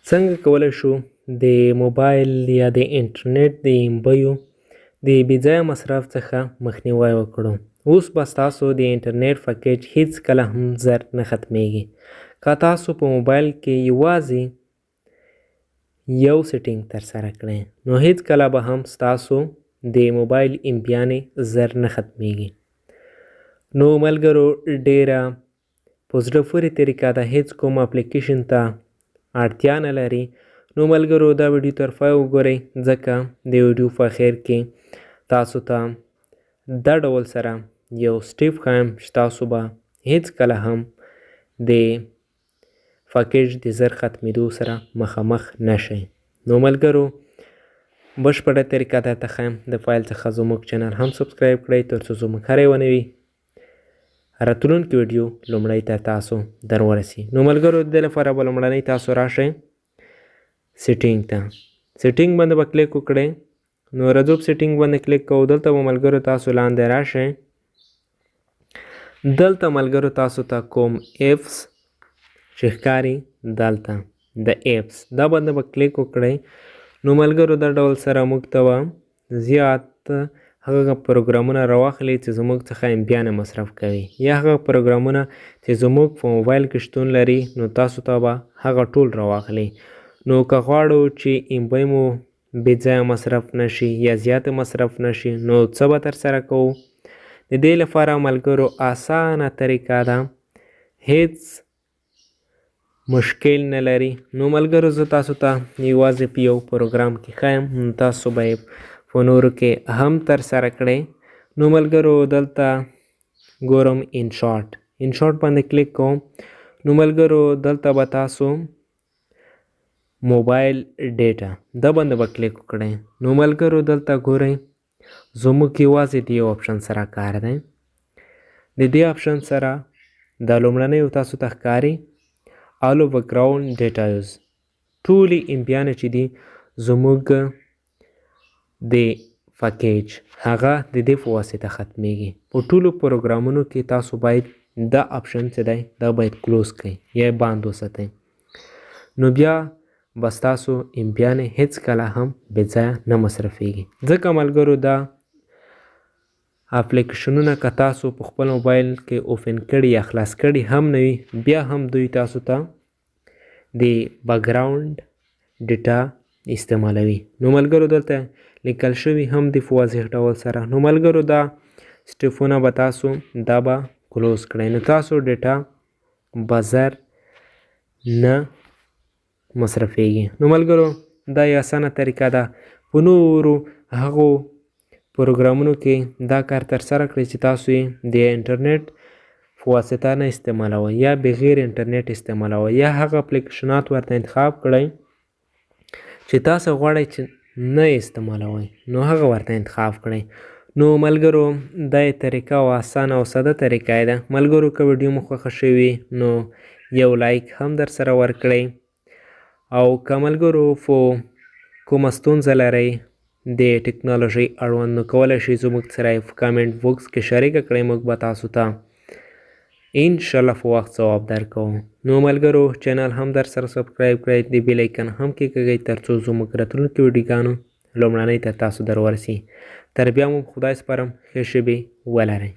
څنګه کولی شو د موبایل یا د انټرنیټ د بیو د بېځایه مصرف څخه مخنیوی وکړو. اوس به ستاسو د انټرنیټ پکیج هیڅ کله هم زر نه ختمیږي. که تاسو په موبایل کې یوازې یو سیټینګ ترسره کړئ نو هیڅ کله به هم ستاسو د موبایل امبیانې زر نه ختمیږي. نو ملګرو ډیره په زړه پورې طریقه ده، هیڅ کوم اپلیکیشن ته اړتیا نه لري. نو ملګرو دا ویډیو تر پای وګورئ ځکه د ویډیو په اخر کې تاسو ته دا ډول سره یو سټیپ ښایم چې تاسو به هیڅ کله هم د پکیج د زر ختمېدو سره مخامخ نشئ. نو ملګرو بشپړه طریقه درته ښایم. د فایل څخه زموږ چینل هم سبسکرایب کړئ تر څو زموږ هر یوه نوي راتلونکي ویډیو لومړی ته تاسو در ورسي. نو ملګرو د دې لپاره به لومړنی تاسو راشئ سیټینګ ته. سیټینګ باندې به کلیک وکړئ. نو رځوب سیټینګ باندې کلیک کوو. دلته به ملګرو تاسو لاندې راشئ. دلته ملګرو تاسو ته کوم ایپس چې ښکاري دلته د ایپس دا باندې به کلیک وکړئ. نو ملګرو دا ډول سره موږ ته به زیات هغه پروګرامونه راواخلي چې زموږ څخه امبیانې مصرف کوي یا هغه پروګرامونه چې زموږ په موبایل کې شتون لري نو تاسو ته به هغه ټول راواخلي. نو که غواړو چې امبی مو بېځایه مصرف نشي یا زیات مصرف نشي نو څه به ترسره کوو؟ د دې لپاره ملګرو اسانه طریقه ده، هیڅ مشکل نه لري. نو ملګرو زه تاسو ته یوازې په یو پروګرام کې ښایم، تاسو به یې په نورو کې هم ترسره کړئ. نو ملګرو دلته ګورم انشاټ باندې کلیک کوم. نو ملګرو دلته به تاسو موبایل ډیټا دا باندې به کلیک وکړئ. نو ملګرو دلته ګورئ زموږ یوازې د یو آپشن سره کار دی. د دې آپشن سره دا لومړنی تاسو ته ښکاري آل اوور ګراوند ډیټا یوز. ټولې امبیانې چې دي زموږ د پکیج هغه د دې په واسطه ختمیږي. په ټولو پروګرامونو کې تاسو باید دا آپشن چې دی دا باید کلوز کړئ یا بند وساتئ. نو بیا به ستاسو امبیانې هیڅ کله هم بېځایه نه مصرفیږي. ځکه ملګرو دا اپلیکیشنونه که تاسو په خپل موبایل کې اوپن کړي یا خلاص کړي هم نه وي بیا هم دوی تاسو ته د بیکګراوند ډیټا استعمالوي. نو ملګرو دلته لیکل شوي هم د په واضح ډول سره. نو ملګرو دا سټیپونه به تاسو دا به کلوز کړئ نو تاسو ډیټا به زر نه مصرفیږي. نو ملګرو دا یو اسانه طریقه ده. په نورو هغو پروګرامونو کې دا کار ترسره کړئ چې تاسو یې د انټرنیټ په واسطه نه استعمالوئ یا بغیر انټرنیټ استعمالوئ یا هغه اپلیکیشنات ورته انتخاب کړئ چې تاسو غواړئ چې نه استعمالوئ نو هغه ورته انتخاب کړئ. نو ملګرو دا یې طریقه او اسانه او ساده طریقه ده. ملګرو که ویډیو مو خوښه شوي نو یو لایک هم در سره ورکړئ. او که ملګرو په کومه ستونزه لرئ د ټکنالوژۍ اړوند نو کولی شئ زموږ سره یې په کامنټ باکس کې شریکه کړئ. موږ به تاسو ته انشاءالله په وخت ځواب درکوو. نو ملګرو چینل هم در سره سبسکرایب کړئ، د بیل ایکن هم کېکاږئ تر څو زموږ راتلونکي ویډیوګانو لومړنۍ ته تاسو در ورسي. تر بیا مو خدای سپارم ښې شپې ولرئ.